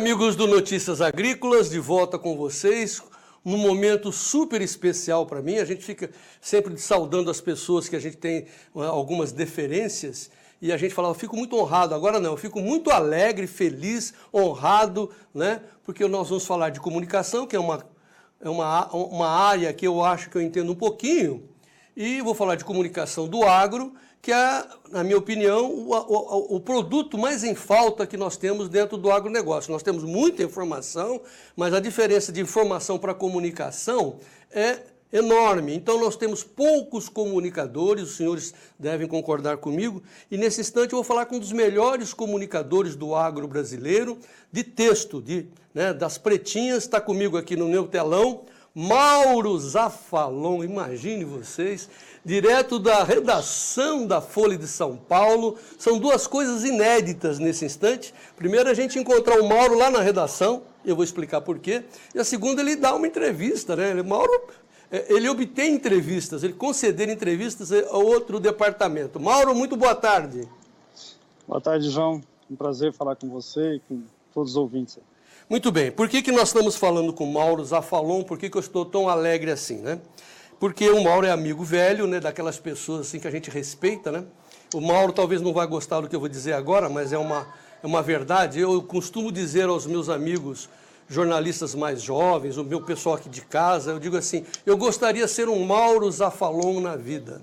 amigos do Notícias Agrícolas, de volta com vocês, num momento super especial para mim. A gente fica sempre saudando as pessoas que a gente tem algumas deferências e a gente fala, eu fico muito honrado. Agora não, eu fico muito alegre, feliz, honrado, né? Porque nós vamos falar de comunicação, que é uma área que eu acho que eu entendo um pouquinho, e vou falar de comunicação do agro, que é, na minha opinião, o produto mais em falta que nós temos dentro do agronegócio. Nós temos muita informação, mas a diferença de informação para comunicação é enorme. Então, nós temos poucos comunicadores, os senhores devem concordar comigo, e nesse instante eu vou falar com um dos melhores comunicadores do agro brasileiro, de texto, das pretinhas, está comigo aqui no meu telão, Mauro Zafalon, imagine vocês, direto da redação da Folha de São Paulo. São duas coisas inéditas nesse instante. Primeiro, a gente encontrar o Mauro lá na redação, eu vou explicar por quê. E a segunda, ele dá uma entrevista, né? Mauro, ele obtém entrevistas, ele conceder entrevistas a outro departamento. Mauro, muito boa tarde. Boa tarde, João. Um prazer falar com você e com todos os ouvintes. Muito bem. Por que nós estamos falando com o Mauro Zafalon? Por que eu estou tão alegre assim, né? Porque o Mauro é amigo velho, né, daquelas pessoas assim que a gente respeita, né? O Mauro talvez não vai gostar do que eu vou dizer agora, mas é uma verdade. Eu costumo dizer aos meus amigos jornalistas mais jovens, o meu pessoal aqui de casa, eu digo assim, eu gostaria de ser um Mauro Zafalon na vida.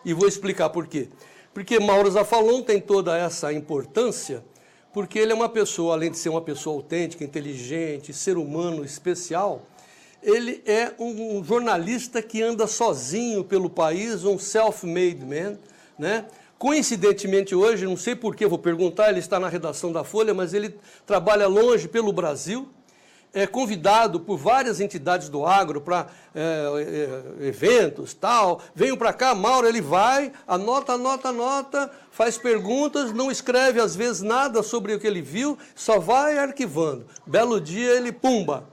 E vou explicar por quê. Porque Mauro Zafalon tem toda essa importância, porque ele é uma pessoa, além de ser uma pessoa autêntica, inteligente, ser humano especial, ele é um jornalista que anda sozinho pelo país, um self-made man, né? Coincidentemente hoje, não sei por que, vou perguntar, ele está na redação da Folha, mas ele trabalha longe pelo Brasil, é convidado por várias entidades do agro para eventos, tal. Venham para cá, Mauro, ele vai, anota, faz perguntas, não escreve às vezes nada sobre o que ele viu, só vai arquivando. Belo dia ele pumba.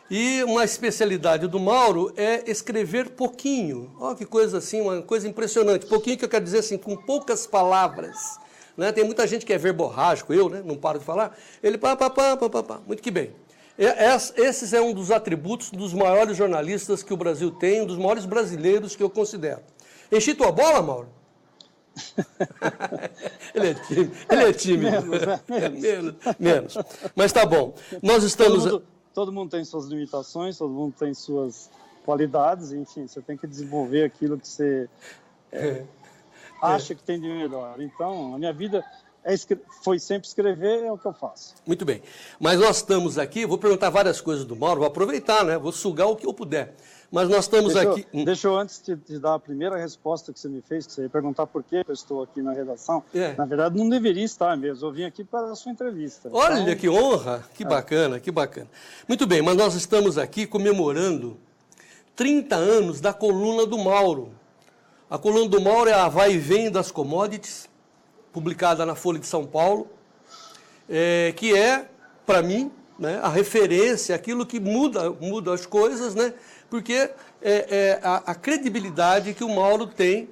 E uma especialidade do Mauro é escrever pouquinho. Olha que coisa assim, uma coisa impressionante. Pouquinho que eu quero dizer assim, com poucas palavras. Né? Tem muita gente que é verborrágico, eu, né? Não paro de falar. Ele pá. Muito que bem. Esse é um dos atributos dos maiores jornalistas que o Brasil tem, um dos maiores brasileiros que eu considero. Enchi tua bola, Mauro? Ele é tímido. Menos. Mas tá bom. Nós estamos... Todo mundo tem suas limitações, todo mundo tem suas qualidades, enfim, você tem que desenvolver aquilo que você acha que tem de melhor. Então, a minha vida foi sempre escrever, é o que eu faço. Muito bem. Mas nós estamos aqui, vou perguntar várias coisas do Mauro, vou aproveitar, né? Vou sugar o que eu puder. Mas nós estamos aqui... Deixa eu, antes de dar a primeira resposta que você me fez, que você ia perguntar por que eu estou aqui na redação, na verdade não deveria estar mesmo, eu vim aqui para a sua entrevista. Olha, então... que honra, que bacana, que bacana. Muito bem, mas nós estamos aqui comemorando 30 anos da coluna do Mauro. A coluna do Mauro é a Vai e Vem das Commodities, publicada na Folha de São Paulo, que é, para mim, né, a referência, aquilo que muda as coisas, né, porque a credibilidade que o Mauro tem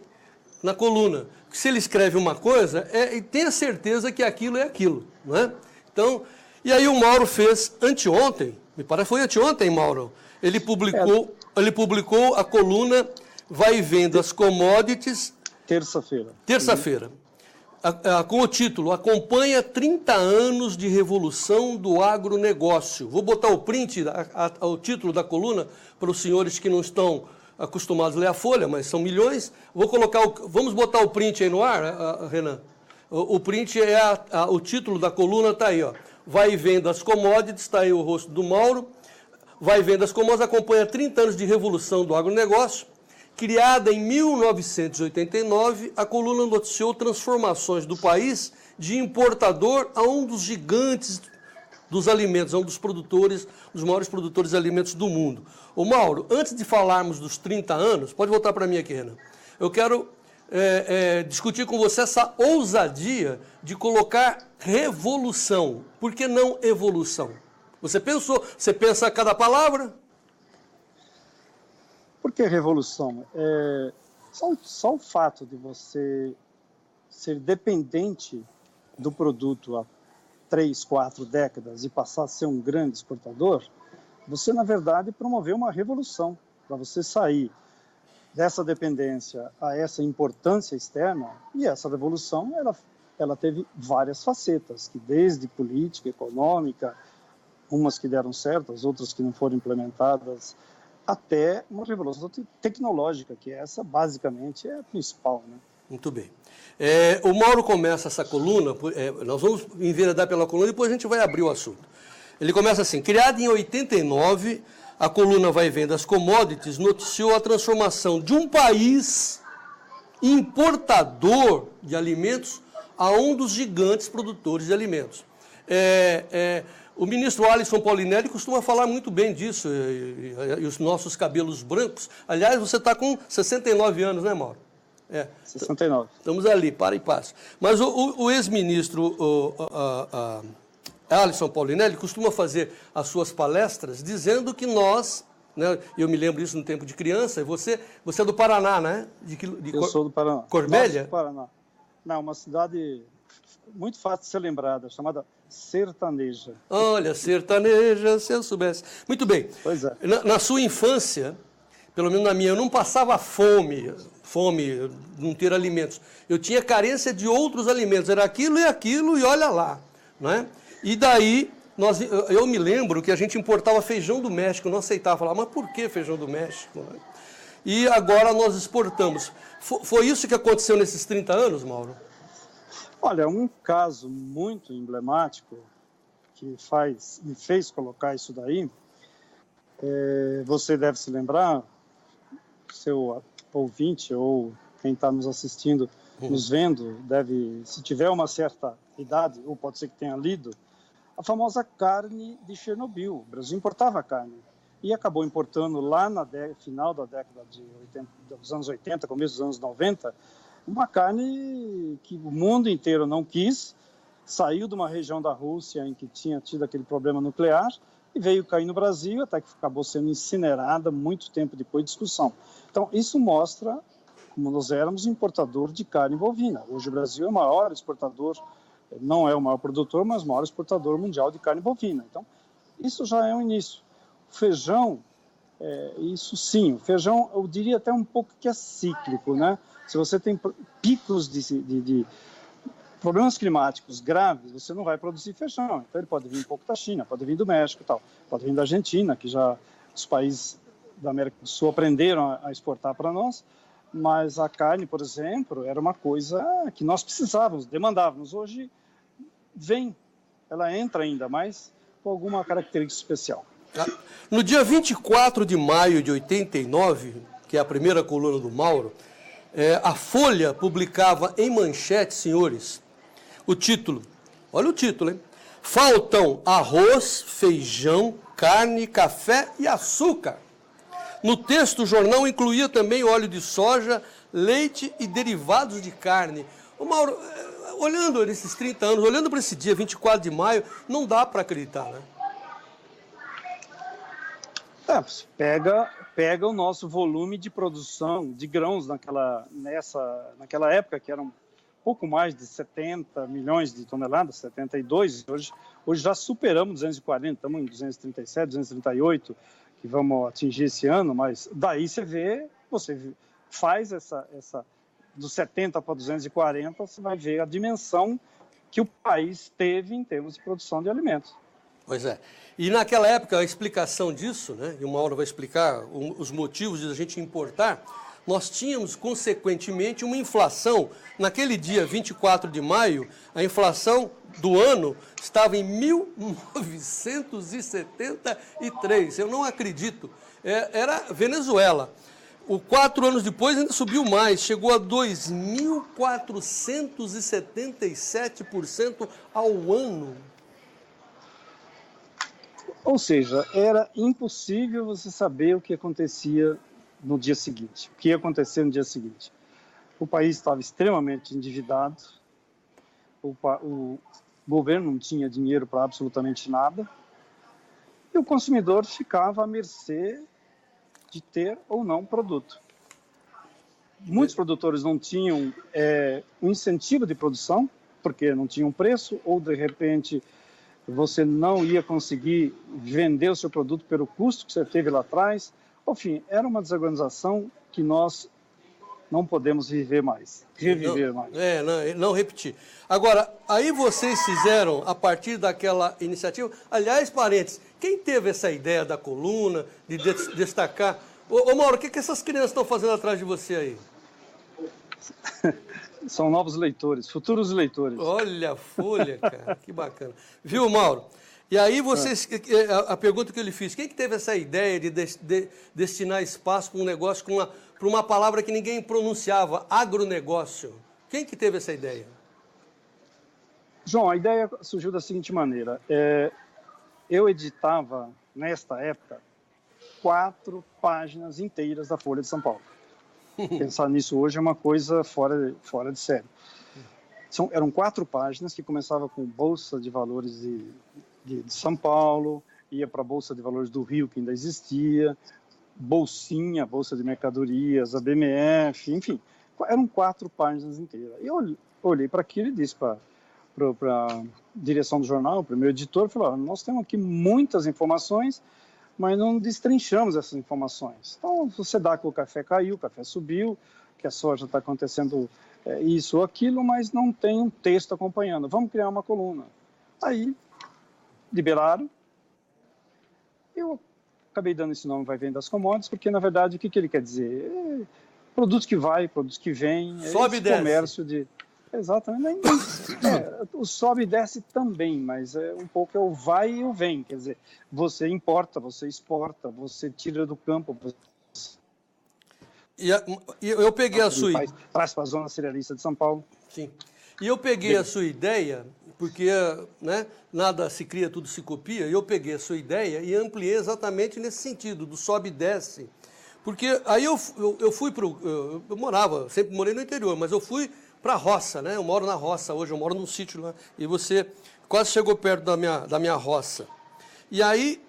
na coluna. Se ele escreve uma coisa, tenha certeza que aquilo é aquilo. Né? Então, e aí o Mauro fez anteontem, me parece que foi anteontem, Mauro, ele publicou a coluna Vai e Vem das Commodities. Terça-feira. Com o título, acompanha 30 anos de revolução do agronegócio. Vou botar o print, o título da coluna, para os senhores que não estão acostumados a ler a Folha, mas são milhões. Vamos botar o print aí no ar, Renan? O print o título da coluna está aí, ó. Vai e Vem das Commodities, está aí o rosto do Mauro. Vai e Vem das Commodities, acompanha 30 anos de revolução do agronegócio. Criada em 1989, a coluna noticiou transformações do país de importador a um dos gigantes dos alimentos, a um dos maiores produtores de alimentos do mundo. Ô Mauro, antes de falarmos dos 30 anos, pode voltar para mim aqui, Renan. Eu quero discutir com você essa ousadia de colocar revolução. Por que não evolução? Você pensa a cada palavra? Por que revolução? Só o fato de você ser dependente do produto 3, 4 décadas e passar a ser um grande exportador, você, na verdade, promoveu uma revolução para você sair dessa dependência a essa importância externa. E essa revolução, ela teve várias facetas, que desde política, econômica, umas que deram certo, as outras que não foram implementadas, até uma revolução tecnológica, que essa, basicamente, é a principal, né? Muito bem. O Mauro começa essa coluna, nós vamos enveredar pela coluna e depois a gente vai abrir o assunto. Ele começa assim: criado em 89, a coluna Vai e Vem das Commodities noticiou a transformação de um país importador de alimentos a um dos gigantes produtores de alimentos. O ministro Alisson Paulinelli costuma falar muito bem disso, e os nossos cabelos brancos. Aliás, você está com 69 anos, né, Mauro? 69. Estamos ali, para e passo. Mas o ex-ministro Alisson Paulinelli costuma fazer as suas palestras dizendo que nós, né, eu me lembro disso no tempo de criança, você é do Paraná, né? Eu sou do Paraná. Corbélia? Do Paraná. Não, uma cidade muito fácil de ser lembrada, chamada Sertaneja. Olha, sertaneja, se eu soubesse. Muito bem. Pois é. Na sua infância, pelo menos na minha, eu não passava fome, não ter alimentos. Eu tinha carência de outros alimentos, era aquilo e olha lá, não é? E daí, eu me lembro que a gente importava feijão do México, não aceitava, falar, mas por que feijão do México? E agora nós exportamos. Foi isso que aconteceu nesses 30 anos, Mauro? Olha, um caso muito emblemático que me fez colocar isso daí, você deve se lembrar, seu ouvinte ou quem está nos assistindo, nos vendo, se tiver uma certa idade, ou pode ser que tenha lido, a famosa carne de Chernobyl. O Brasil importava carne e acabou importando lá no final da década dos anos 80, começo dos anos 90, uma carne que o mundo inteiro não quis, saiu de uma região da Rússia em que tinha tido aquele problema nuclear e veio cair no Brasil, até que acabou sendo incinerada muito tempo depois de discussão. Então, isso mostra como nós éramos importador de carne bovina. Hoje o Brasil é o maior exportador, não é o maior produtor, mas o maior exportador mundial de carne bovina. Então, isso já é um início. O feijão, isso sim, o feijão eu diria até um pouco que é cíclico, né? Se você tem picos de problemas climáticos graves, você não vai produzir feijão. Então, ele pode vir um pouco da China, pode vir do México e tal, pode vir da Argentina, que já os países da América do Sul aprenderam a exportar para nós, mas a carne, por exemplo, era uma coisa que nós precisávamos, demandávamos. Hoje ela entra ainda, mas com alguma característica especial. No dia 24 de maio de 89, que é a primeira coluna do Mauro, a Folha publicava em manchete, senhores, o título, olha o título, hein? Faltam arroz, feijão, carne, café e açúcar. No texto, o jornal incluía também óleo de soja, leite e derivados de carne. Ô Mauro, olhando esses 30 anos, olhando para esse dia, 24 de maio, não dá para acreditar, né? Pega o nosso volume de produção de grãos naquela época, que eram pouco mais de 70 milhões de toneladas, 72, hoje já superamos 240, estamos em 237, 238, que vamos atingir esse ano, mas daí você faz essa dos 70 para 240, você vai ver a dimensão que o país teve em termos de produção de alimentos. Pois é. E naquela época, a explicação disso, né, e uma hora vai explicar os motivos de a gente importar, nós tínhamos, consequentemente, uma inflação. Naquele dia, 24 de maio, a inflação do ano estava em 1973. Eu não acredito. Era Venezuela. 4 anos depois ainda subiu mais, chegou a 2.477% ao ano. Ou seja, era impossível você saber o que acontecia no dia seguinte. O que ia acontecer no dia seguinte? O país estava extremamente endividado, o governo não tinha dinheiro para absolutamente nada, e o consumidor ficava à mercê de ter ou não produto. Muitos produtores não tinham um incentivo de produção, porque não tinha um preço, ou de repente você não ia conseguir vender o seu produto pelo custo que você teve lá atrás. Enfim, era uma desorganização que nós não podemos reviver mais. Não repetir. Agora, aí vocês fizeram, a partir daquela iniciativa, aliás, parentes, quem teve essa ideia da coluna, de destacar... Ô Mauro, o que essas crianças estão fazendo atrás de você aí? São novos leitores, futuros leitores. Olha a folha, cara, que bacana. Viu, Mauro? E aí vocês, a pergunta que eu lhe fiz, quem que teve essa ideia de destinar espaço para um negócio, para uma palavra que ninguém pronunciava, agronegócio? Quem que teve essa ideia? João, a ideia surgiu da seguinte maneira. Eu editava, nesta época, 4 páginas inteiras da Folha de São Paulo. Pensar nisso hoje é uma coisa fora de série. Eram 4 páginas que começavam com Bolsa de Valores de São Paulo, ia para a Bolsa de Valores do Rio, que ainda existia, Bolsinha, Bolsa de Mercadorias, a BMF, enfim, eram 4 páginas inteiras. Eu olhei para aquilo e disse para a direção do jornal, para o meu editor, falou, nós temos aqui muitas informações, mas não destrinchamos essas informações. Então, você dá que o café caiu, o café subiu, que a soja está acontecendo isso ou aquilo, mas não tem um texto acompanhando. Vamos criar uma coluna. Aí, liberaram. Eu acabei dando esse nome, vai vem das commodities, porque, na verdade, o que ele quer dizer? Produtos que vai, produtos que vêm. Sobe e desce. Comércio de... Exatamente. O sobe e desce também, mas um pouco é o vai e o vem. Quer dizer, você importa, você exporta, você tira do campo. E eu peguei a sua ideia. Traz para a zona cerealista de São Paulo. Sim. E eu peguei a sua ideia, porque nada se cria, tudo se copia. E eu peguei a sua ideia e ampliei exatamente nesse sentido, do sobe e desce. Porque aí eu fui para o. Eu morava, sempre morei no interior, mas eu fui para a roça, né? Eu moro na roça hoje, eu moro num sítio lá, e você quase chegou perto da minha roça. E aí,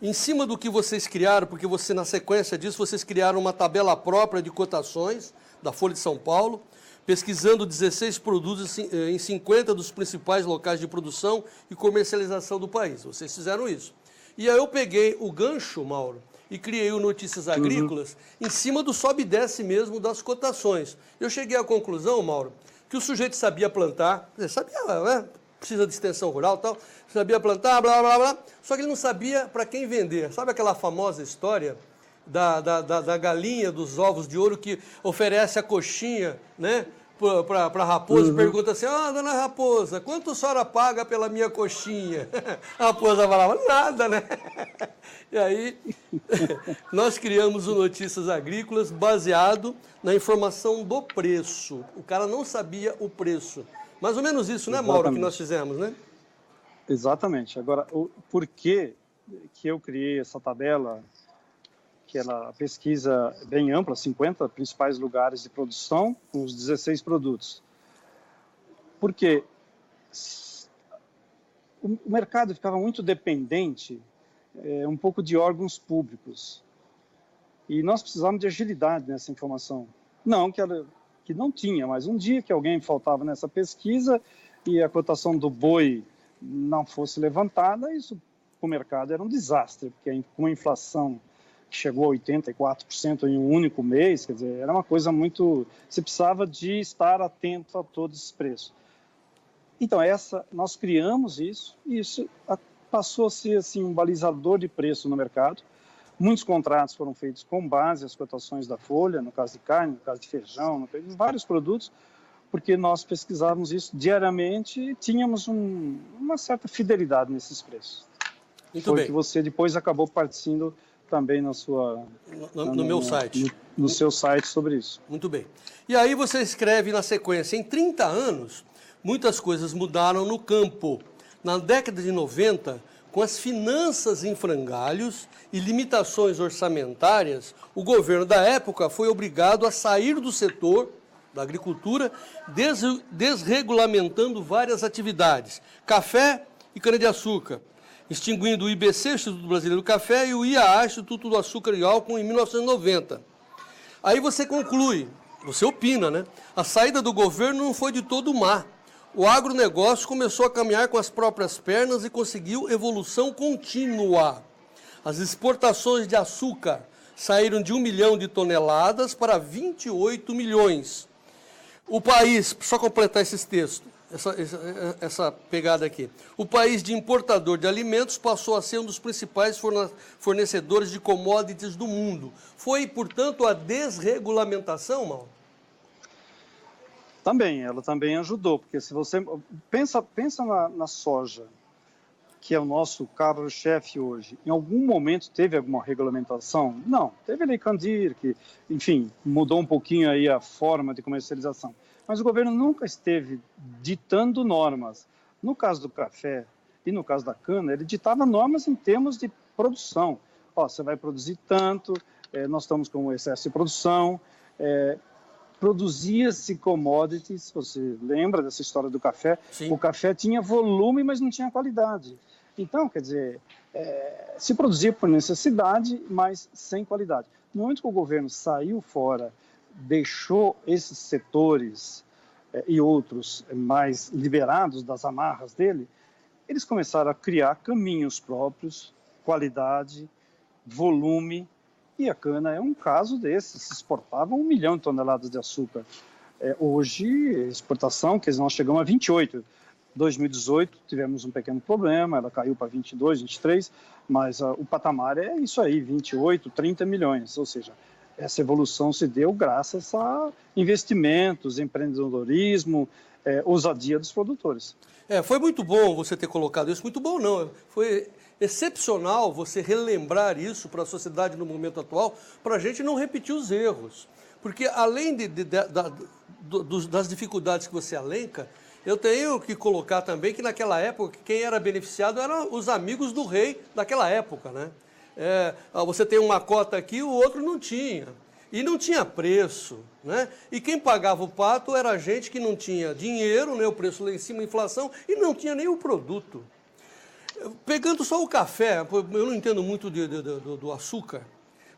em cima do que vocês criaram, porque você, na sequência disso, vocês criaram uma tabela própria de cotações da Folha de São Paulo, pesquisando 16 produtos em 50 dos principais locais de produção e comercialização do país. Vocês fizeram isso. E aí eu peguei o gancho, Mauro, e criei o Notícias Agrícolas em cima do sobe e desce mesmo das cotações. Eu cheguei à conclusão, Mauro, que o sujeito sabia plantar, sabia, né? Precisa de extensão rural e tal, sabia plantar, blá, blá, blá, só que ele não sabia para quem vender. Sabe aquela famosa história da galinha dos ovos de ouro que oferece a coxinha, né? Para a raposa, pergunta assim, dona Raposa, quanto a senhora paga pela minha coxinha? A raposa falava, nada, né? E aí, nós criamos o Notícias Agrícolas baseado na informação do preço. O cara não sabia o preço. Mais ou menos isso, né, Mauro, que nós fizemos, né? Exatamente. Agora, por que eu criei essa tabela, que ela pesquisa bem ampla, 50 principais lugares de produção, com os 16 produtos? Porque o mercado ficava muito dependente um pouco de órgãos públicos. E nós precisávamos de agilidade nessa informação. Não que não tinha, mas um dia que alguém faltava nessa pesquisa e a cotação do boi não fosse levantada, isso para o mercado era um desastre, porque com a inflação que chegou a 84% em um único mês, quer dizer, era uma coisa muito... Você precisava de estar atento a todos esses preços. Então, nós criamos isso, e isso passou a ser assim, um balizador de preço no mercado. Muitos contratos foram feitos com base às cotações da Folha, no caso de carne, no caso de feijão, em vários produtos, porque nós pesquisávamos isso diariamente e tínhamos uma certa fidelidade nesses preços. Muito bem. Que você depois acabou partindo também no meu site. No seu site sobre isso. Muito bem. E aí você escreve na sequência, em 30 anos, muitas coisas mudaram no campo. Na década de 90, com as finanças em frangalhos e limitações orçamentárias, o governo da época foi obrigado a sair do setor da agricultura, desregulamentando várias atividades, café e cana-de-açúcar, extinguindo o IBC, Instituto Brasileiro do Café, e o IAA, Instituto do Açúcar e Álcool, em 1990. Aí você conclui Você opina, né? A saída do governo não foi de todo má. O agronegócio começou a caminhar com as próprias pernas e conseguiu evolução contínua. As exportações de açúcar saíram de 1 milhão de toneladas para 28 milhões. O país, só completar esses textos, essa pegada aqui. O país de importador de alimentos passou a ser um dos principais fornecedores de commodities do mundo. Foi, portanto, a desregulamentação, Mauro? Também, ela também ajudou, porque se você pensa na soja, que é o nosso carro-chefe hoje, em algum momento teve alguma regulamentação? Não, teve a Lei Candir, que, enfim, mudou um pouquinho aí a forma de comercialização. Mas o governo nunca esteve ditando normas. No caso do café e no caso da cana, ele ditava normas em termos de produção. Ó, você vai produzir tanto, nós estamos com um excesso de produção, produzia-se commodities, você lembra dessa história do café? Sim. O café tinha volume, mas não tinha qualidade. Então, quer dizer, se produzia por necessidade, mas sem qualidade. No momento que o governo saiu fora, deixou esses setores e outros mais liberados das amarras dele, eles começaram a criar caminhos próprios, qualidade, volume. E a cana é um caso desses, se exportava 1 milhão de toneladas de açúcar. Hoje, exportação, quer dizer, nós chegamos a 28. 2018 tivemos um pequeno problema, ela caiu para 22, 23, mas o patamar é isso aí, 28, 30 milhões. Ou seja, essa evolução se deu graças a investimentos, empreendedorismo, ousadia dos produtores. Foi muito bom você ter colocado isso, muito bom não, foi excepcional você relembrar isso para a sociedade no momento atual, para a gente não repetir os erros. Porque além das dificuldades que você elenca, eu tenho que colocar também que naquela época quem era beneficiado eram os amigos do rei daquela época, né? Você tem uma cota aqui, o outro não tinha. E não tinha preço, né? E quem pagava o pato era a gente que não tinha dinheiro, né? O preço lá em cima, a inflação, e não tinha nem o produto. Pegando só o café, eu não entendo muito do açúcar,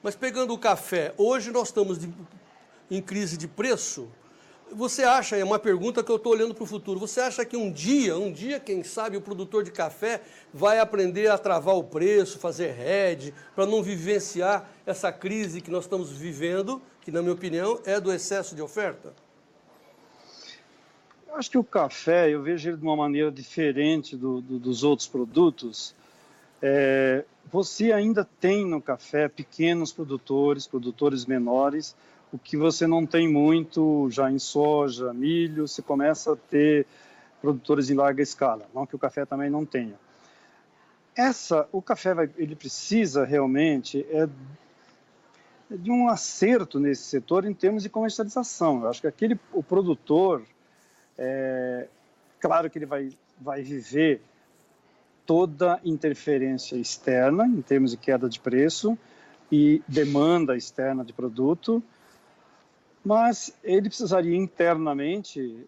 mas pegando o café, hoje nós estamos em crise de preço. Você acha, é uma pergunta que eu estou olhando para o futuro, você acha que um dia, quem sabe, o produtor de café vai aprender a travar o preço, fazer hedge, para não vivenciar essa crise que nós estamos vivendo, que, na minha opinião, é do excesso de oferta? Eu acho que o café, eu vejo ele de uma maneira diferente dos outros produtos. Você ainda tem no café pequenos produtores menores, o que você não tem muito já em soja, milho, você começa a ter produtores em larga escala, não que o café também não tenha. O café ele precisa realmente de um acerto nesse setor em termos de comercialização. Eu acho que o produtor, claro que ele vai viver toda interferência externa em termos de queda de preço e demanda externa de produto, mas ele precisaria internamente,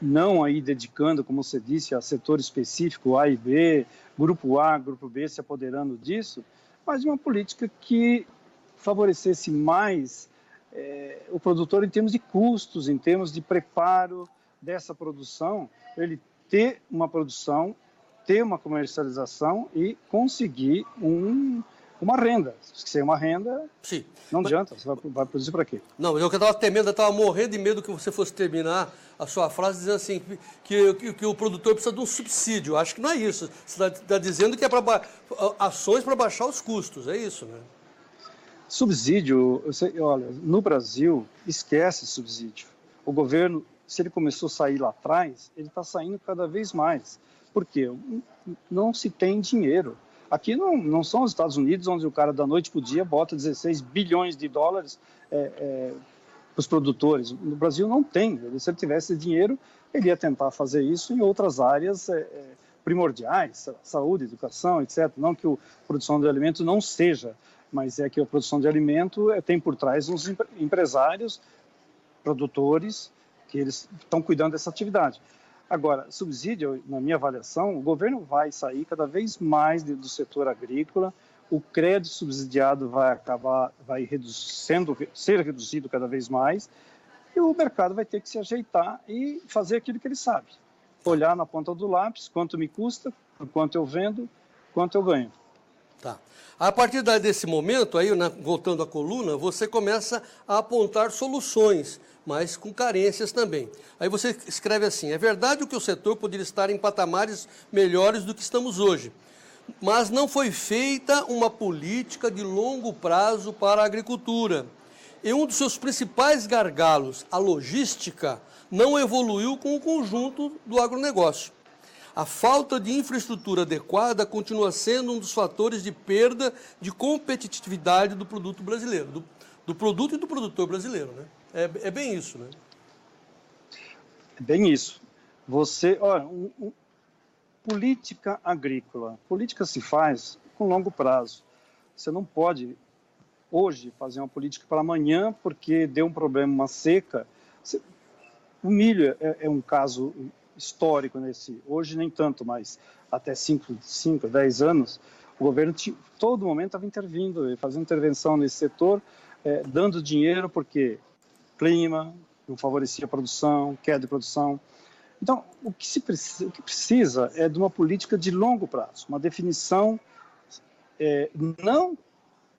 não aí dedicando, como você disse, a setor específico A e B, grupo A, grupo B se apoderando disso, mas de uma política que favorecesse mais o produtor em termos de custos, em termos de preparo dessa produção, ele ter uma produção, ter uma comercialização e conseguir uma renda. Se você uma renda, sim, não adianta, você vai produzir para quê? Não, eu estava temendo, eu estava morrendo de medo que você fosse terminar a sua frase dizendo assim, que o produtor precisa de um subsídio. Acho que não é isso. Você está dizendo que é para ações para baixar os custos, é isso, né? Subsídio, olha, no Brasil, esquece subsídio. O governo, se ele começou a sair lá atrás, ele está saindo cada vez mais. Por quê? Não se tem dinheiro. Aqui não são os Estados Unidos, onde o cara da noite para o dia bota 16 bilhões de dólares para os produtores. No Brasil não tem. Se ele tivesse dinheiro, ele ia tentar fazer isso em outras áreas primordiais, saúde, educação, etc. Não que a produção de alimento não seja, mas é que a produção de alimento tem por trás uns empresários, produtores, que eles estão cuidando dessa atividade. Agora, subsídio, na minha avaliação, o governo vai sair cada vez mais do setor agrícola, o crédito subsidiado vai ser reduzido cada vez mais, e o mercado vai ter que se ajeitar e fazer aquilo que ele sabe. Olhar na ponta do lápis, quanto me custa, quanto eu vendo, quanto eu ganho. Tá. A partir desse momento, aí, voltando à coluna, você começa a apontar soluções, mas com carências também. Aí você escreve assim: é verdade que o setor poderia estar em patamares melhores do que estamos hoje, mas não foi feita uma política de longo prazo para a agricultura. E um dos seus principais gargalos, a logística, não evoluiu com o conjunto do agronegócio. A falta de infraestrutura adequada continua sendo um dos fatores de perda de competitividade do produto brasileiro, do produto e do produtor brasileiro, né? É bem isso, né? É bem isso. Olha, política agrícola. Política se faz com longo prazo. Você não pode, hoje, fazer uma política para amanhã porque deu um problema, uma seca. O milho é um caso histórico hoje nem tanto, mas até 5, 10 anos, o governo todo momento estava intervindo, fazendo intervenção nesse setor, dando dinheiro porque clima não favorecia a produção, queda de produção. Então, o que precisa é de uma política de longo prazo, uma definição, não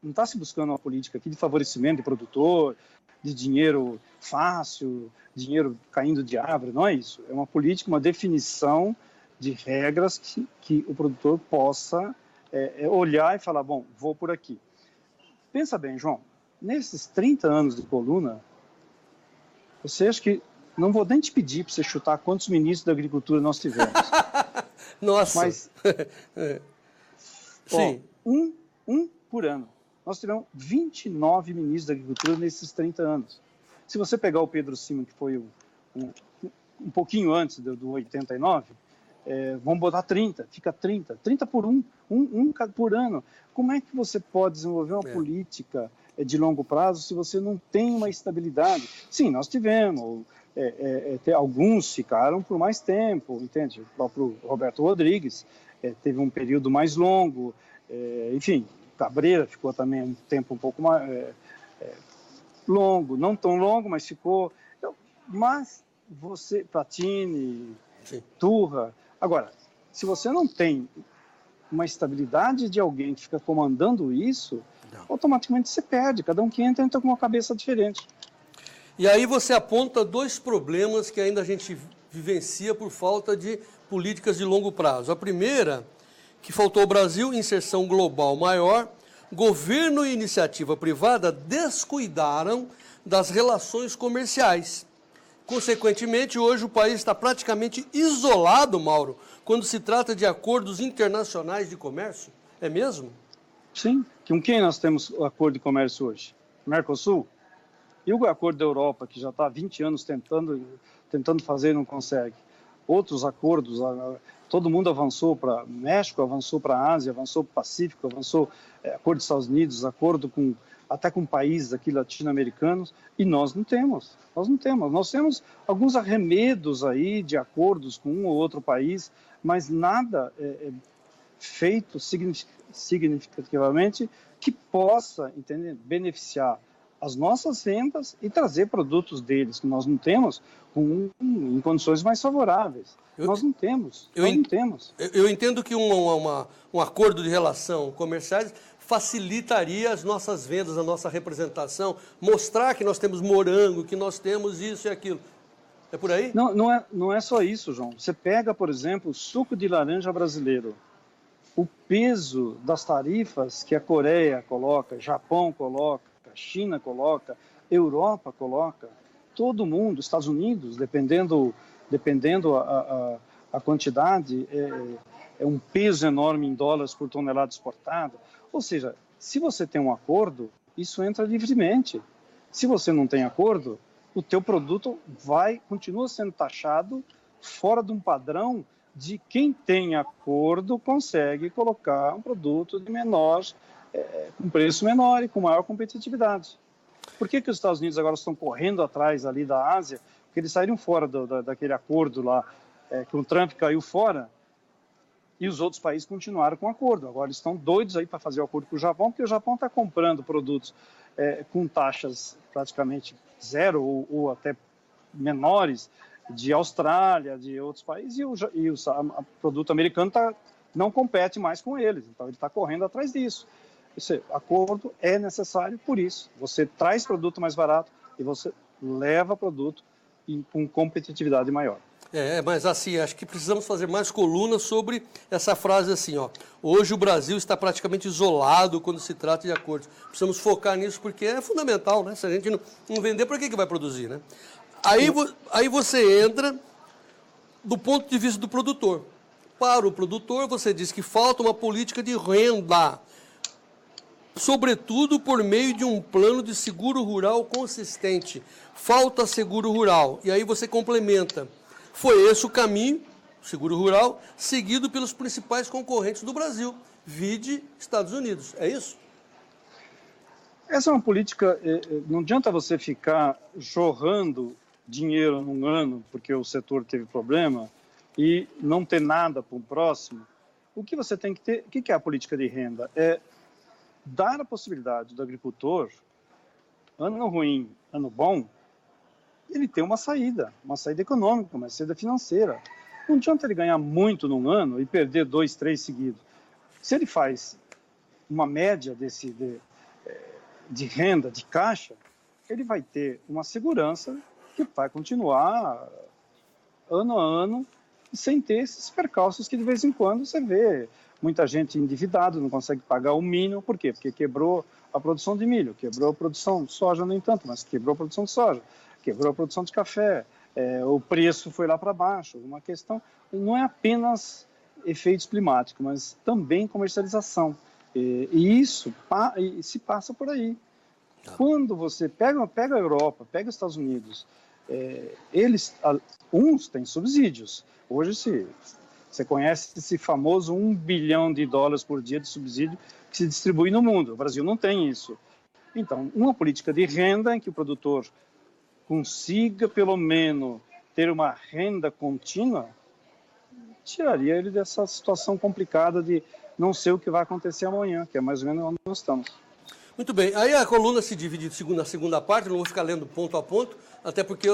está se buscando uma política aqui de favorecimento de produtor, de dinheiro fácil, dinheiro caindo de árvore, não é isso. É uma política, uma definição de regras que o produtor possa olhar e falar, bom, vou por aqui. Pensa bem, João, nesses 30 anos de coluna, você acha que, não vou nem te pedir para você chutar quantos ministros da agricultura nós tivemos. Nossa! Mas, sim. Um por ano. Nós tivemos 29 ministros da agricultura nesses 30 anos. Se você pegar o Pedro Simonyi, que foi um pouquinho antes do 89, vamos botar 30, fica 30 por um por ano. Como é que você pode desenvolver uma política de longo prazo se você não tem uma estabilidade? Sim, nós tivemos, alguns ficaram por mais tempo, entende? O próprio Roberto Rodrigues teve um período mais longo, enfim, Cabreira ficou também um tempo um pouco mais longo, não tão longo, mas ficou. Então, mas você, Platini, Turra. Agora, se você não tem uma estabilidade de alguém que fica comandando isso, automaticamente você perde. Cada um que entra com uma cabeça diferente. E aí você aponta dois problemas que ainda a gente vivencia por falta de políticas de longo prazo. A primeira, que faltou ao Brasil, inserção global maior. Governo e iniciativa privada descuidaram das relações comerciais. Consequentemente, hoje o país está praticamente isolado, Mauro, quando se trata de acordos internacionais de comércio. É mesmo? Sim. Com quem nós temos o acordo de comércio hoje? Mercosul? E o acordo da Europa, que já está há 20 anos tentando fazer e não consegue? Outros acordos, todo mundo avançou para México, avançou para a Ásia, avançou para o Pacífico, avançou acordo dos Estados Unidos, acordo até com países aqui latino-americanos, e nós não temos. Nós temos alguns arremedos aí de acordos com um ou outro país, mas nada feito significativamente que possa, beneficiar as nossas vendas e trazer produtos deles que nós não temos em condições mais favoráveis. Nós não temos. Eu entendo que um acordo de relação comerciais facilitaria as nossas vendas, a nossa representação, mostrar que nós temos morango, que nós temos isso e aquilo. É por aí? Não é só isso, João. Você pega, por exemplo, o suco de laranja brasileiro. O peso das tarifas que a Coreia coloca, Japão coloca, China coloca, Europa coloca, todo mundo, Estados Unidos, dependendo a quantidade, é um peso enorme em dólares por tonelada exportada. Ou seja, se você tem um acordo, isso entra livremente. Se você não tem acordo, o teu produto continua sendo taxado fora de um padrão de quem tem acordo consegue colocar um produto de com preço menor e com maior competitividade. Por que os Estados Unidos agora estão correndo atrás ali da Ásia? Porque eles saíram fora daquele acordo lá, que o Trump caiu fora. E os outros países continuaram com o acordo. Agora estão doidos aí para fazer o acordo com o Japão, porque o Japão está comprando produtos com taxas praticamente zero ou até menores de Austrália, de outros países, e o produto americano não compete mais com eles. Então ele está correndo atrás disso. Esse acordo é necessário por isso. Você traz produto mais barato e você leva produto com competitividade maior. Mas assim, acho que precisamos fazer mais colunas sobre essa frase assim, ó. Hoje o Brasil está praticamente isolado quando se trata de acordos. Precisamos focar nisso porque é fundamental, né? Se a gente não vender, para que vai produzir, né? Aí você entra do ponto de vista do produtor. Para o produtor, você diz que falta uma política de renda, sobretudo por meio de um plano de seguro rural consistente. Falta seguro rural. E aí você complementa. Foi esse o caminho, seguro rural, seguido pelos principais concorrentes do Brasil, vide Estados Unidos. É isso? Essa é uma política, não adianta você ficar jorrando dinheiro num ano porque o setor teve problema e não ter nada para o próximo. O que você tem que ter, o que é a política de renda? É dar a possibilidade do agricultor, ano ruim, ano bom, ele ter uma saída econômica, uma saída financeira. Não adianta ele ganhar muito num ano e perder 2, 3 seguidos. Se ele faz uma média de renda, de caixa, ele vai ter uma segurança que vai continuar ano a ano sem ter esses percalços que de vez em quando você vê muita gente endividada, não consegue pagar o mínimo. Por quê? Porque quebrou a produção de milho, quebrou a produção de soja, nem tanto, mas quebrou a produção de soja, quebrou a produção de café, o preço foi lá para baixo. Uma questão não é apenas efeitos climáticos, mas também comercialização. E isso se passa por aí. Quando você pega a Europa, pega os Estados Unidos, uns têm subsídios. Hoje você conhece esse famoso $1 bilhão por dia de subsídio que se distribui no mundo. O Brasil não tem isso. Então, uma política de renda em que o produtor consiga, pelo menos, ter uma renda contínua, tiraria ele dessa situação complicada de não sei o que vai acontecer amanhã, que é mais ou menos onde nós estamos. Muito bem. Aí a coluna se divide na segunda parte, não vou ficar lendo ponto a ponto, até porque,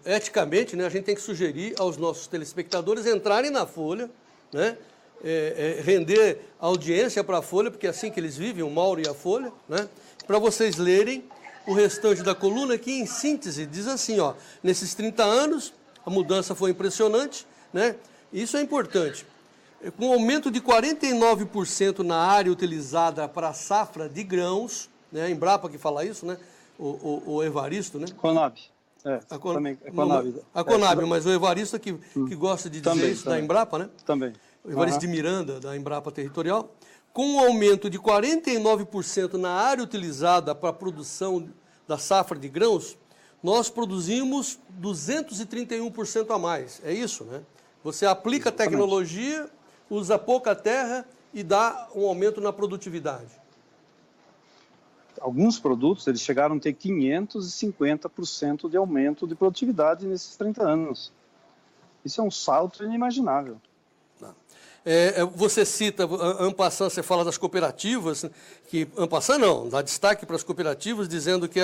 eticamente, né, a gente tem que sugerir aos nossos telespectadores entrarem na Folha, né, render audiência para a Folha, porque é assim que eles vivem, o Mauro e a Folha, né, para vocês lerem o restante da coluna, que, em síntese, diz assim, ó, nesses 30 anos, a mudança foi impressionante, né, isso é importante. Com um aumento de 49% na área utilizada para a safra de grãos, né, a Embrapa que fala isso, né, o Evaristo, né? Conab. Também é Conab. A Conab, mas o Evaristo que gosta de dizer isso da Embrapa, né? Também. O Evaristo de Miranda, da Embrapa Territorial. Com um aumento de 49% na área utilizada para a produção da safra de grãos, nós produzimos 231% a mais. É isso, né? Você aplica a tecnologia, usa pouca terra e dá um aumento na produtividade. Alguns produtos eles chegaram a ter 550% de aumento de produtividade nesses 30 anos. Isso é um salto inimaginável. Você cita, en passant, você fala das cooperativas, que, en passant não, dá destaque para as cooperativas, dizendo que,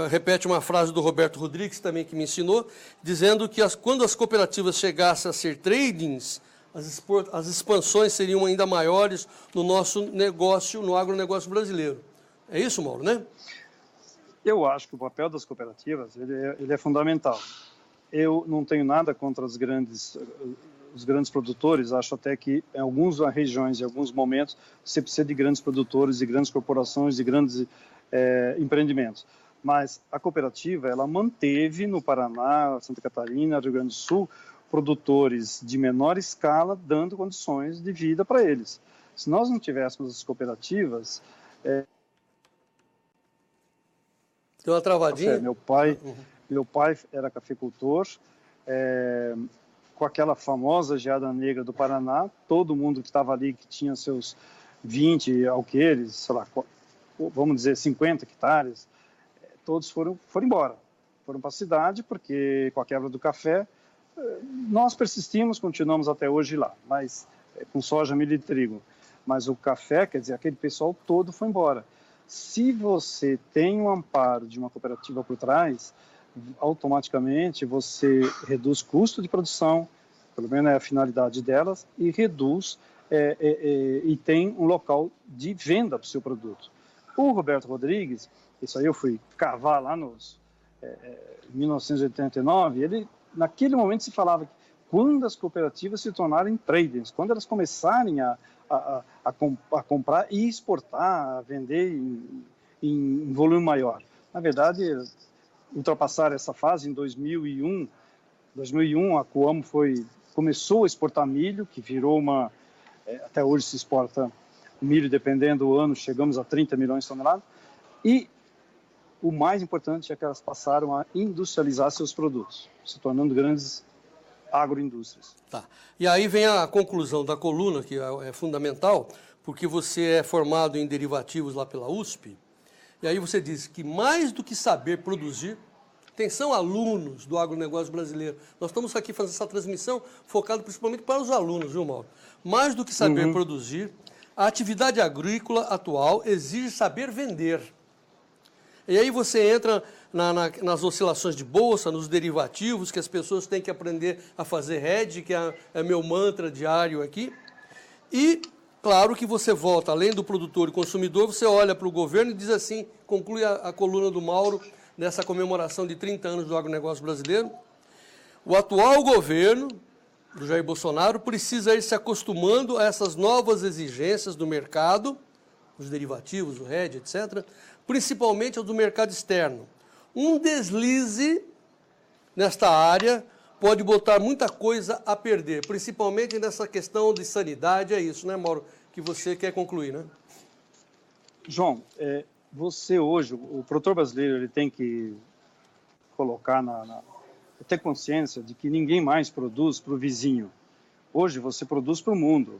repete uma frase do Roberto Rodrigues também que me ensinou, dizendo que quando as cooperativas chegassem a ser tradings, as expansões seriam ainda maiores no nosso negócio, no agronegócio brasileiro. É isso, Mauro, né? Eu acho que o papel das cooperativas ele é fundamental. Eu não tenho nada contra os grandes produtores, acho até que em algumas regiões, em alguns momentos, você precisa de grandes produtores, de grandes corporações, de grandes empreendimentos. Mas a cooperativa, ela manteve no Paraná, Santa Catarina, Rio Grande do Sul, produtores de menor escala, dando condições de vida para eles. Se nós não tivéssemos as cooperativas... Deu uma travadinha? Meu pai era cafeicultor, com aquela famosa geada negra do Paraná, todo mundo que estava ali, que tinha seus 20 alqueires, sei lá, vamos dizer 50 hectares, todos foram embora. Foram para a cidade, porque com a quebra do café, nós persistimos, continuamos até hoje lá. Mas com soja, milho e trigo. Mas o café, quer dizer, aquele pessoal todo foi embora. Se você tem um amparo de uma cooperativa por trás, automaticamente você reduz custo de produção, pelo menos é a finalidade delas, e reduz e tem um local de venda para o seu produto. O Roberto Rodrigues, isso aí eu fui cavar lá em 1989, ele, naquele momento se falava que quando as cooperativas se tornarem traders, quando elas começarem a comprar e exportar, a vender em volume maior. Na verdade, ultrapassaram essa fase em 2001. 2001 a Coamo começou a exportar milho, que virou até hoje se exporta milho, dependendo do ano, chegamos a 30 milhões de toneladas. E o mais importante é que elas passaram a industrializar seus produtos, se tornando grandes agroindústrias. Tá. E aí vem a conclusão da coluna, que é fundamental, porque você é formado em derivativos lá pela USP, e aí você diz que mais do que saber produzir, atenção alunos do agronegócio brasileiro, nós estamos aqui fazendo essa transmissão focada principalmente para os alunos, viu, Mauro? Mais do que saber produzir, a atividade agrícola atual exige saber vender. E aí você entra nas oscilações de bolsa, nos derivativos, que as pessoas têm que aprender a fazer hedge, que é meu mantra diário aqui. E, claro, que você volta, além do produtor e consumidor, você olha para o governo e diz assim, conclui a coluna do Mauro, nessa comemoração de 30 anos do agronegócio brasileiro. O atual governo, do Jair Bolsonaro, precisa ir se acostumando a essas novas exigências do mercado, os derivativos, o hedge, etc., principalmente ao do mercado externo. Um deslize nesta área pode botar muita coisa a perder, principalmente nessa questão de sanidade, é isso, né, Mauro, que você quer concluir, né? João, você hoje, o produtor brasileiro, ele tem que colocar ter consciência de que ninguém mais produz para o vizinho. Hoje você produz para o mundo.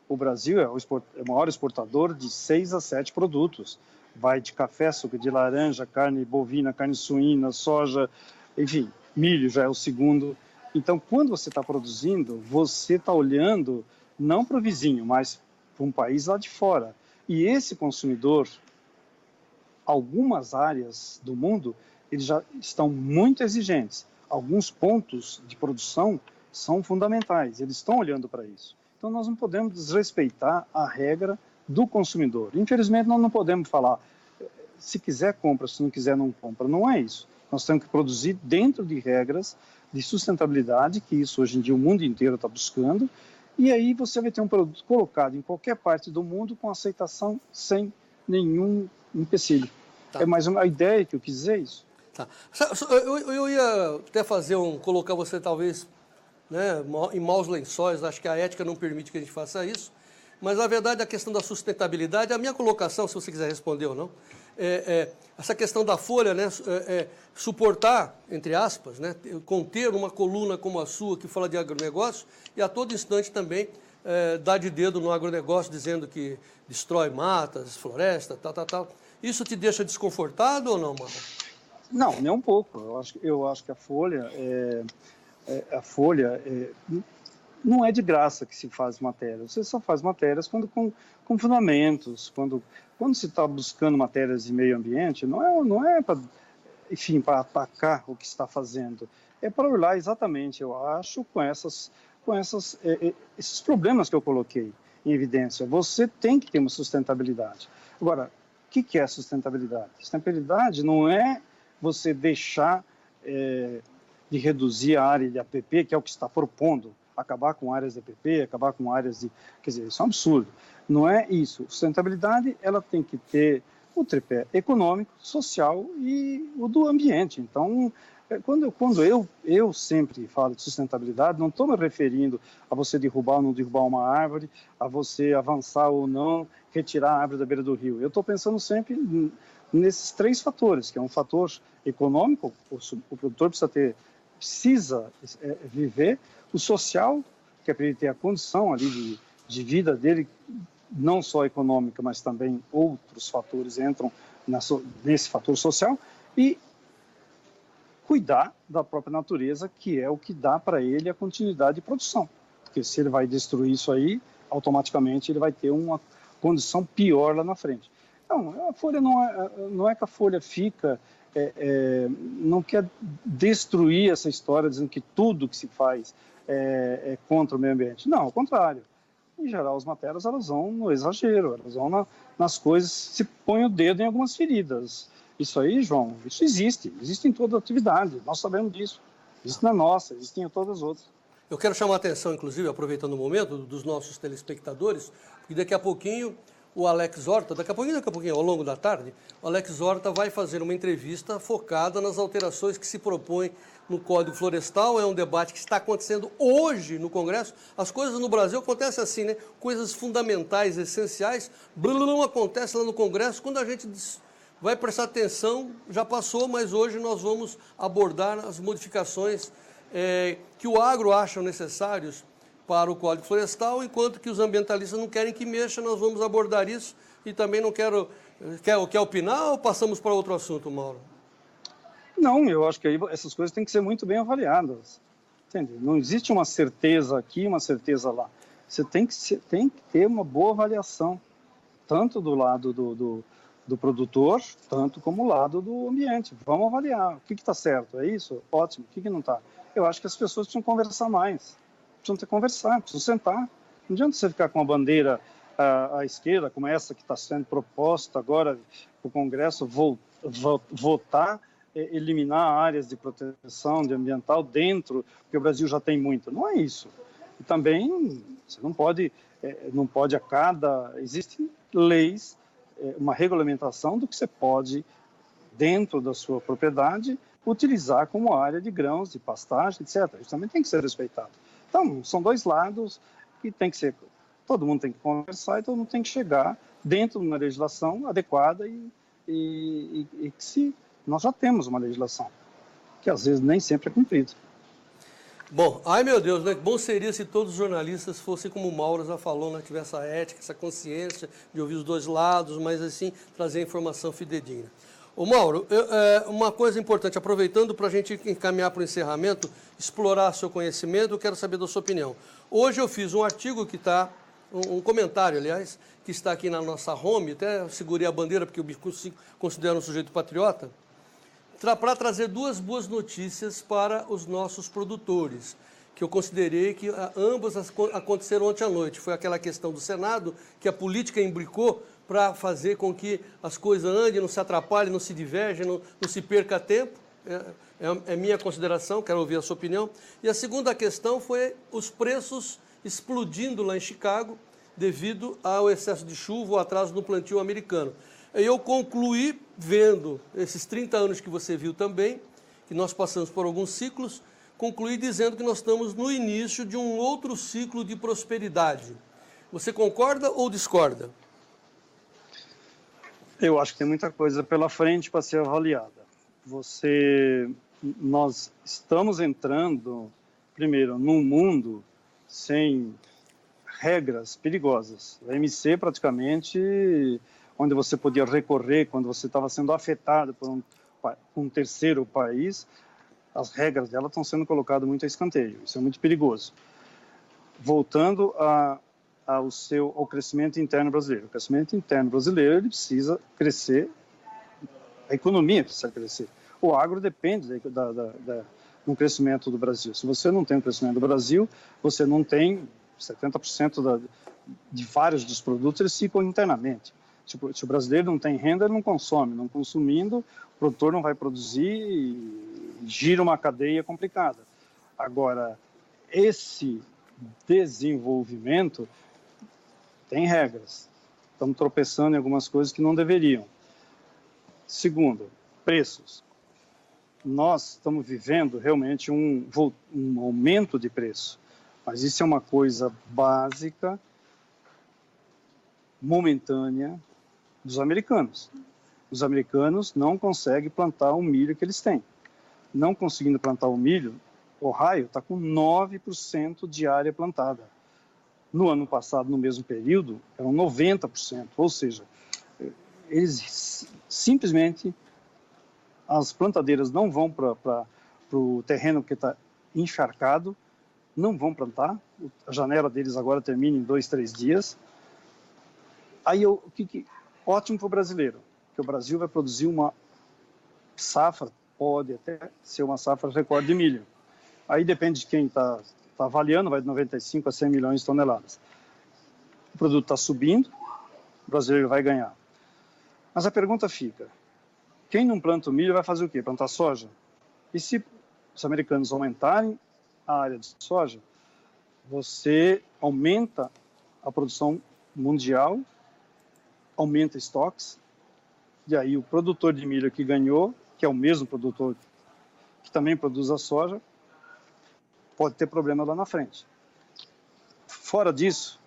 O Brasil é o maior exportador de 6 a 7 produtos. Vai de café, suco de laranja, carne bovina, carne suína, soja, enfim, milho já é o segundo. Então, quando você está produzindo, você está olhando não para o vizinho, mas para um país lá de fora. E esse consumidor, algumas áreas do mundo, eles já estão muito exigentes. Alguns pontos de produção são fundamentais, eles estão olhando para isso. Então, nós não podemos desrespeitar a regra do consumidor. Infelizmente, nós não podemos falar, se quiser, compra, se não quiser, não compra. Não é isso. Nós temos que produzir dentro de regras de sustentabilidade, que isso hoje em dia o mundo inteiro está buscando, e aí você vai ter um produto colocado em qualquer parte do mundo com aceitação sem nenhum empecilho. Tá. É mais uma ideia que eu quis dizer isso. Tá. Eu ia até colocar você talvez, né, em maus lençóis, acho que a ética não permite que a gente faça isso, mas na verdade a questão da sustentabilidade, a minha colocação, se você quiser responder ou não, essa questão da Folha, né, suportar, entre aspas, né, conter uma coluna como a sua que fala de agronegócio e a todo instante também dar de dedo no agronegócio dizendo que destrói matas, floresta, tal. Isso te deixa desconfortado ou não, Mauro? Não, nem um pouco. Eu acho que a Folha não é de graça que se faz matéria. Você só faz matérias com fundamentos, quando se está buscando matérias de meio ambiente, não é para, enfim, para atacar o que está fazendo. É para olhar exatamente, eu acho, com esses problemas que eu coloquei em evidência. Você tem que ter uma sustentabilidade. Agora, o que é sustentabilidade? Sustentabilidade não é você deixar de reduzir a área de APP, que é o que está propondo, acabar com áreas de APP, acabar com áreas de... Quer dizer, isso é um absurdo. Não é isso. Sustentabilidade, ela tem que ter o tripé econômico, social e o do ambiente. Então, quando eu sempre falo de sustentabilidade, não estou me referindo a você derrubar ou não derrubar uma árvore, a você avançar ou não, retirar a árvore da beira do rio. Eu estou pensando sempre nesses 3 fatores, que é um fator econômico, o produtor precisa viver, o social, que é para ele ter a condição ali de vida dele, não só econômica, mas também outros fatores entram nesse fator social, e cuidar da própria natureza, que é o que dá para ele a continuidade de produção. porque se ele vai destruir isso aí, automaticamente ele vai ter uma condição pior lá na frente. Não, a folha não é que a folha fica, não quer destruir essa história dizendo que tudo que se faz é contra o meio ambiente. Não, ao contrário. Em geral, as matérias elas vão no exagero, elas vão nas coisas, se põe o dedo em algumas feridas. Isso aí, João, isso existe em toda atividade, nós sabemos disso. Existe na nossa, existe em todas as outras. Eu quero chamar a atenção, inclusive, aproveitando o momento, dos nossos telespectadores, porque daqui a pouquinho o Alex Horta, daqui a pouquinho, ao longo da tarde, o Alex Horta vai fazer uma entrevista focada nas alterações que se propõem no Código Florestal. É um debate que está acontecendo hoje no Congresso. As coisas no Brasil acontecem assim, né? Coisas fundamentais, essenciais, não acontece lá no Congresso. Quando a gente vai prestar atenção, já passou, mas hoje nós vamos abordar as modificações que o agro acha necessários para o Código Florestal, enquanto que os ambientalistas não querem que mexa. Nós vamos abordar isso e também não quero... Quer opinar ou passamos para outro assunto, Mauro? Não, eu acho que aí essas coisas têm que ser muito bem avaliadas. Entende? Não existe uma certeza aqui, uma certeza lá. Você tem que ter uma boa avaliação, tanto do lado do produtor, tanto como o lado do ambiente. Vamos avaliar. O que está certo? É isso? Ótimo. O que não está? Eu acho que as pessoas precisam conversar mais. Precisam conversar, precisam sentar. Não adianta você ficar com a bandeira à esquerda, como essa que está sendo proposta agora para o Congresso, votar, eliminar áreas de proteção de ambiental dentro, porque o Brasil já tem muito. Não é isso. E também você não pode existem leis, uma regulamentação do que você pode, dentro da sua propriedade, utilizar como área de grãos, de pastagem, etc. Isso também tem que ser respeitado. Então, são dois lados que tem que ser... Todo mundo tem que conversar e todo mundo tem que chegar dentro de uma legislação adequada e que nós já temos uma legislação, que às vezes nem sempre é cumprida. Bom, ai meu Deus, né? Bom seria se todos os jornalistas fossem como o Mauro já falou, né? Tivesse essa ética, essa consciência de ouvir os dois lados, mas assim, trazer a informação fidedigna. Ô Mauro, uma coisa importante, aproveitando para a gente encaminhar para o encerramento, explorar seu conhecimento, eu quero saber da sua opinião. Hoje eu fiz um artigo que está, um comentário, aliás, que está aqui na nossa home, até segurei a bandeira porque eu me considero um sujeito patriota, para trazer duas boas notícias para os nossos produtores, que eu considerei que ambas aconteceram ontem à noite. Foi aquela questão do Senado, que a política imbricou para fazer com que as coisas andem, não se atrapalhem, não se divergem, não se perca tempo. É minha consideração, quero ouvir a sua opinião. E a segunda questão foi os preços explodindo lá em Chicago, devido ao excesso de chuva ou atraso no plantio americano. Eu concluí, vendo esses 30 anos que você viu também, que nós passamos por alguns ciclos, concluí dizendo que nós estamos no início de um outro ciclo de prosperidade. Você concorda ou discorda? Eu acho que tem muita coisa pela frente para ser avaliada. Nós estamos entrando, primeiro, num mundo sem regras perigosas. A MC, praticamente, onde você podia recorrer quando você estava sendo afetado por um terceiro país, as regras dela estão sendo colocadas muito a escanteio. Isso é muito perigoso. Voltando ao crescimento interno brasileiro. O crescimento interno brasileiro ele precisa crescer, a economia precisa crescer. O agro depende do crescimento do Brasil. Se você não tem o crescimento do Brasil, você não tem 70% de vários dos produtos, eles ficam internamente. Se o brasileiro não tem renda, ele não consome. Não consumindo, o produtor não vai produzir e gira uma cadeia complicada. Agora, esse desenvolvimento tem regras. Estamos tropeçando em algumas coisas que não deveriam. Segundo, preços. Nós estamos vivendo realmente um aumento de preço, mas isso é uma coisa básica, momentânea, dos americanos. Os americanos não conseguem plantar o milho que eles têm. Não conseguindo plantar o milho, Ohio está com 9% de área plantada. No ano passado, no mesmo período, eram 90%. Ou seja, eles simplesmente, as plantadeiras não vão para o terreno que está encharcado, não vão plantar, a janela deles agora termina em 2, 3 dias. Aí, ótimo para o brasileiro, que o Brasil vai produzir uma safra, pode até ser uma safra recorde de milho. Aí depende de quem está avaliando, vai de 95 a 100 milhões de toneladas. O produto está subindo, o brasileiro vai ganhar. Mas a pergunta fica, quem não planta o milho vai fazer o quê? Plantar soja? E se os americanos aumentarem a área de soja, você aumenta a produção mundial, aumenta estoques, e aí o produtor de milho que ganhou, que é o mesmo produtor que também produz a soja, pode ter problema lá na frente. Fora disso,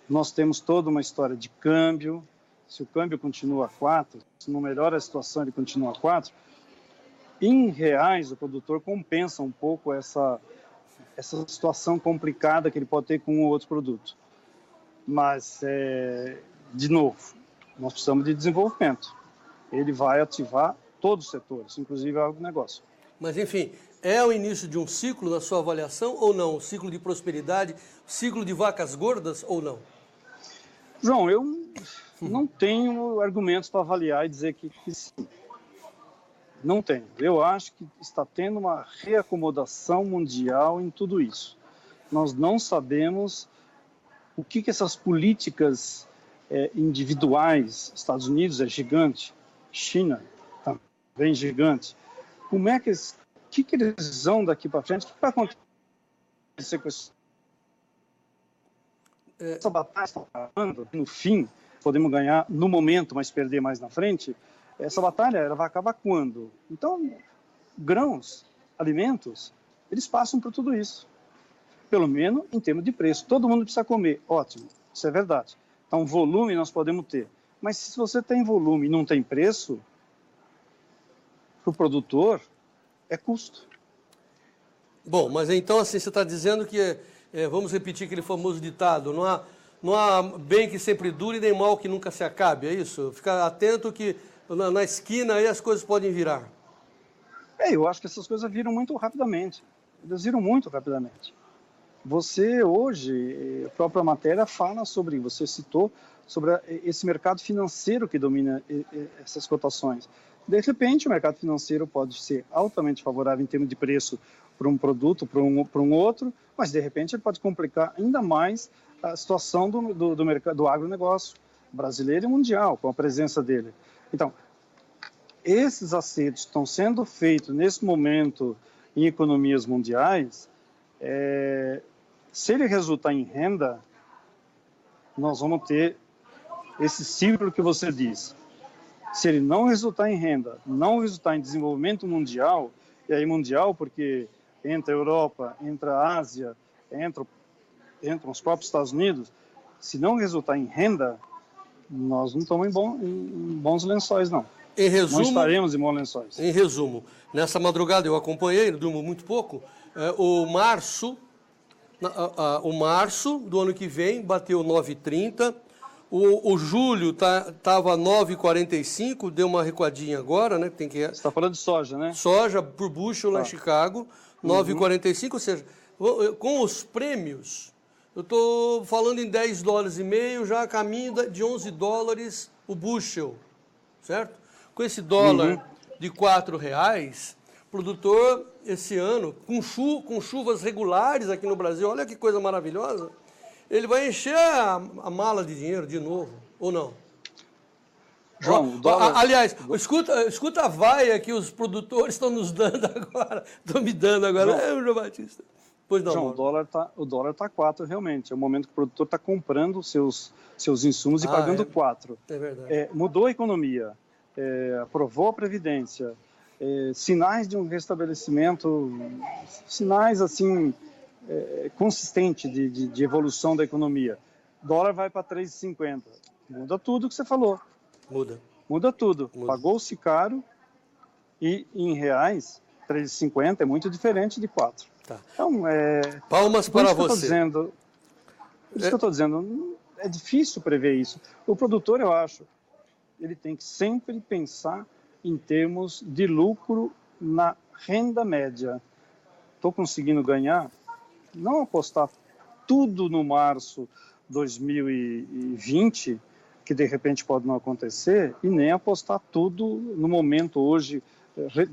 nós temos toda uma história de câmbio. Se o câmbio continua a 4, se não melhora a situação, ele continua a 4, em reais o produtor compensa um pouco essa situação complicada que ele pode ter com um ou outro produto. Mas, de novo, nós precisamos de desenvolvimento. Ele vai ativar todos os setores, inclusive o agronegócio. Mas, enfim, é o início de um ciclo na sua avaliação ou não? Um ciclo de prosperidade, ciclo de vacas gordas ou não? João, eu não tenho argumentos para avaliar e dizer que sim. Não tenho. Eu acho que está tendo uma reacomodação mundial em tudo isso. Nós não sabemos o que essas políticas individuais, Estados Unidos é gigante, China também gigante, como é que eles vão daqui para frente? O que vai acontecer com isso? Essa batalha está acabando, no fim, podemos ganhar no momento, mas perder mais na frente. Essa batalha ela vai acabar quando? Então, grãos, alimentos, eles passam por tudo isso. Pelo menos em termos de preço. Todo mundo precisa comer, ótimo, isso é verdade. Então, volume nós podemos ter. Mas se você tem volume e não tem preço, para o produtor, é custo. Bom, mas então assim, você está dizendo que, vamos repetir aquele famoso ditado, não há bem que sempre dure nem mal que nunca se acabe, é isso? Ficar atento que na esquina aí as coisas podem virar. Eu acho que essas coisas viram muito rapidamente. Elas viram muito rapidamente. Você hoje, a própria matéria fala sobre, você citou, sobre esse mercado financeiro que domina essas cotações. De repente, o mercado financeiro pode ser altamente favorável em termos de preço para um produto, para um outro, mas de repente ele pode complicar ainda mais a situação do mercado, do agronegócio brasileiro e mundial, com a presença dele. Então, esses acertos estão sendo feitos nesse momento em economias mundiais. Se ele resultar em renda, nós vamos ter esse ciclo que você diz. Se ele não resultar em renda, não resultar em desenvolvimento mundial, e aí mundial porque entra a Europa, entra a Ásia, entram os próprios Estados Unidos, se não resultar em renda, nós não estamos em bons lençóis, não. Em resumo, não estaremos em bons lençóis. Em resumo, nessa madrugada eu acompanhei, durmo muito pouco, o março do ano que vem bateu 9,30, o julho estava 9,45, deu uma recuadinha agora, né? Você está falando de soja, né? Soja por bushel lá em Chicago, 9,45, ou seja, com os prêmios, eu estou falando em $10,5, já a caminho de $11 o bushel, certo? Com esse dólar de R$4, o produtor, esse ano, com chuvas regulares aqui no Brasil, olha que coisa maravilhosa, ele vai encher a mala de dinheiro de novo, ou não? João, dólar... Aliás, escuta a vaia que os produtores estão nos dando agora, estão me dando agora, João Batista. Pois não, João, o dólar tá 4 realmente, é o momento que o produtor está comprando os seus insumos e pagando 4. É verdade. Mudou a economia, aprovou a Previdência, sinais de um restabelecimento, sinais assim, consistentes de evolução da economia. Dólar vai para 3,50. Muda tudo o que você falou. Muda tudo. Pagou-se caro e em reais, 3,50 é muito diferente de 4. Tá. Então, palmas para você. Por isso que eu estou dizendo, é difícil prever isso. O produtor, eu acho, ele tem que sempre pensar em termos de lucro na renda média. Estou conseguindo ganhar não apostar tudo no março 2020, que de repente pode não acontecer, e nem apostar tudo no momento hoje,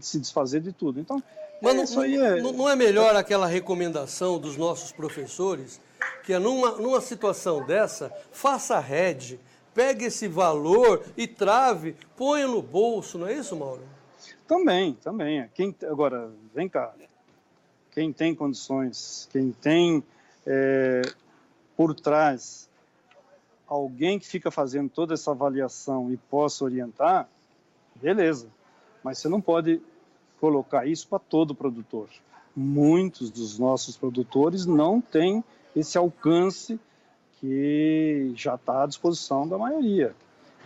se desfazer de tudo. Então, mas não é melhor aquela recomendação dos nossos professores, que é numa situação dessa, faça hedge, pegue esse valor e trave, ponha no bolso, não é isso, Mauro? Também. Agora, vem cá, quem tem condições, quem tem por trás alguém que fica fazendo toda essa avaliação e possa orientar, beleza. Mas você não pode colocar isso para todo produtor. Muitos dos nossos produtores não têm esse alcance que já está à disposição da maioria.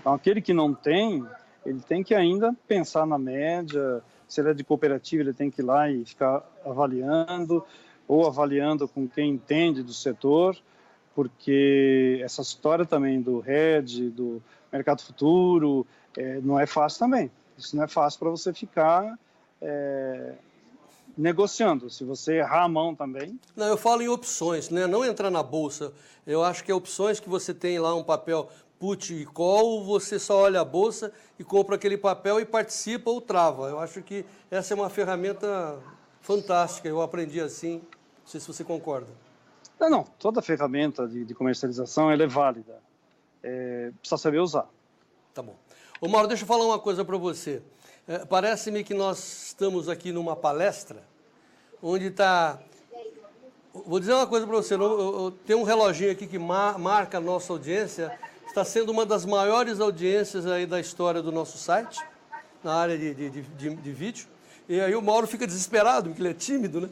Então, aquele que não tem, ele tem que ainda pensar na média. Se ele é de cooperativa, ele tem que ir lá e ficar avaliando, ou avaliando com quem entende do setor, porque essa história também do hedge, do mercado futuro, não é fácil também. Isso não é fácil para você ficar negociando. Se você errar a mão também... Não, eu falo em opções, né? Não entrar na bolsa. Eu acho que é opções que você tem lá um papel put e call, você só olha a bolsa e compra aquele papel e participa ou trava. Eu acho que essa é uma ferramenta fantástica. Eu aprendi assim. Não sei se você concorda. Não. Toda ferramenta de comercialização ela é válida. Precisa saber usar. Tá bom. Ô Mauro, deixa eu falar uma coisa para você. Parece-me que nós estamos aqui numa palestra onde está... Vou dizer uma coisa para você. Tem um reloginho aqui que marca a nossa audiência. Está sendo uma das maiores audiências aí da história do nosso site, na área de vídeo. E aí o Mauro fica desesperado, porque ele é tímido, né?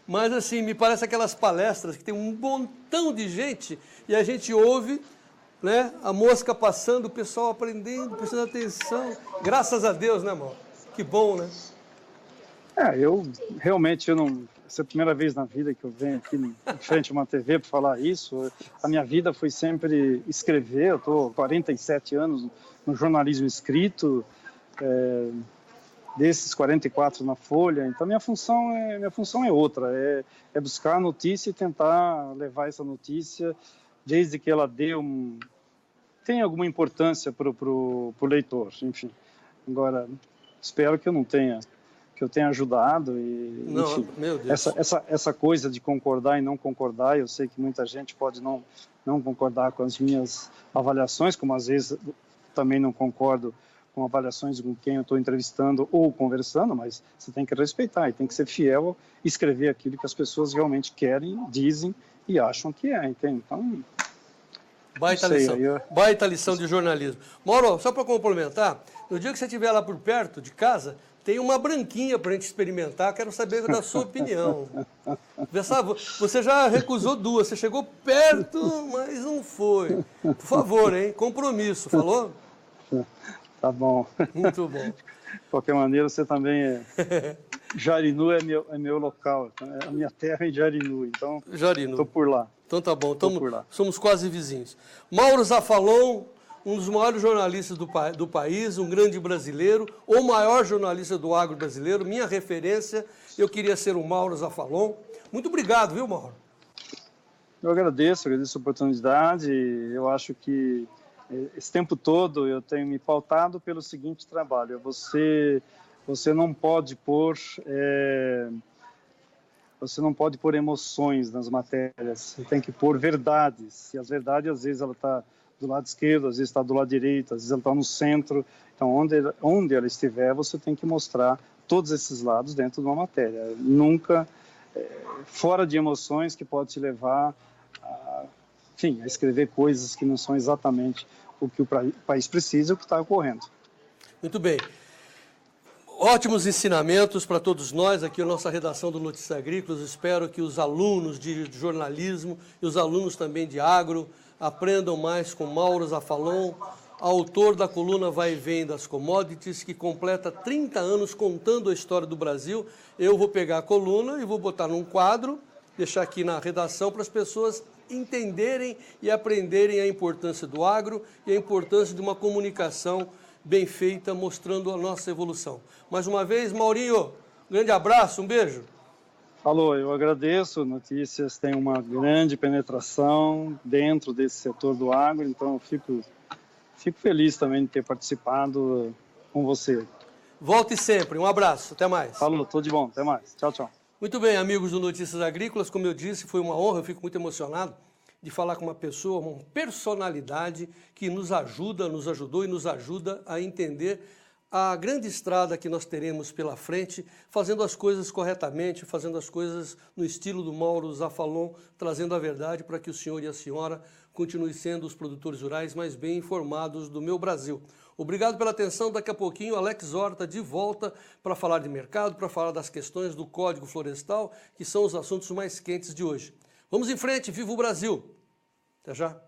Mas, assim, me parece aquelas palestras que tem um montão de gente e a gente ouve, né, a mosca passando, o pessoal aprendendo, prestando atenção. Graças a Deus, né, Mauro? Que bom, né? Eu não... Essa é a primeira vez na vida que eu venho aqui em frente a uma TV para falar isso. A minha vida foi sempre escrever. Eu estou há 47 anos no jornalismo escrito, desses 44 na Folha. Então, minha função é outra. É buscar a notícia e tentar levar essa notícia, desde que ela tenha alguma importância para o leitor. Enfim, agora, espero que eu tenha ajudado e, não, enfim, meu Deus. Essa coisa de concordar e não concordar, eu sei que muita gente pode não concordar com as minhas avaliações, como às vezes também não concordo com avaliações com quem eu estou entrevistando ou conversando, mas você tem que respeitar e tem que ser fiel e escrever aquilo que as pessoas realmente querem, dizem e acham que é, entende? Então... Baita lição de jornalismo. Mauro, só para complementar, no dia que você estiver lá por perto de casa, tem uma branquinha para a gente experimentar, quero saber da sua opinião. Você já recusou 2, você chegou perto, mas não foi. Por favor, hein? Compromisso, falou? Tá bom. Muito bom. De qualquer maneira, você também Jarinu é meu local, a minha terra é em Jarinu, então estou por lá. Então tá bom, somos quase vizinhos. Mauro Zafalon, um dos maiores jornalistas do país, um grande brasileiro, o maior jornalista do agro brasileiro, minha referência, eu queria ser o Mauro Zafalon. Muito obrigado, viu, Mauro? Eu agradeço a oportunidade, eu acho que esse tempo todo eu tenho me pautado pelo seguinte trabalho: você não pode pôr emoções nas matérias, você tem que pôr verdades, e as verdades às vezes ela está do lado esquerdo, às vezes está do lado direito, às vezes ela está no centro. Então, onde ela estiver, você tem que mostrar todos esses lados dentro de uma matéria. Nunca fora de emoções que pode te levar a escrever coisas que não são exatamente o que o país precisa e o que está ocorrendo. Muito bem. Ótimos ensinamentos para todos nós, aqui na nossa redação do Notícias Agrícolas. Espero que os alunos de jornalismo e os alunos também de agro aprendam mais com Mauro Zafalon, autor da coluna Vai e Vem das Commodities, que completa 30 anos contando a história do Brasil. Eu vou pegar a coluna e vou botar num quadro, deixar aqui na redação para as pessoas entenderem e aprenderem a importância do agro e a importância de uma comunicação bem feita, mostrando a nossa evolução. Mais uma vez, Maurinho, um grande abraço, um beijo. Alô, eu agradeço. Notícias têm uma grande penetração dentro desse setor do agro, então eu fico feliz também de ter participado com você. Volte sempre. Um abraço. Até mais. Falou, tudo de bom. Até mais. Tchau, tchau. Muito bem, amigos do Notícias Agrícolas. Como eu disse, foi uma honra. Eu fico muito emocionado de falar com uma pessoa, uma personalidade que nos ajudou e nos ajuda a entender a grande estrada que nós teremos pela frente, fazendo as coisas corretamente, fazendo as coisas no estilo do Mauro Zafalon, trazendo a verdade para que o senhor e a senhora continuem sendo os produtores rurais mais bem informados do meu Brasil. Obrigado pela atenção. Daqui a pouquinho, Alex Horta de volta para falar de mercado, para falar das questões do Código Florestal, que são os assuntos mais quentes de hoje. Vamos em frente. Viva o Brasil! Até já!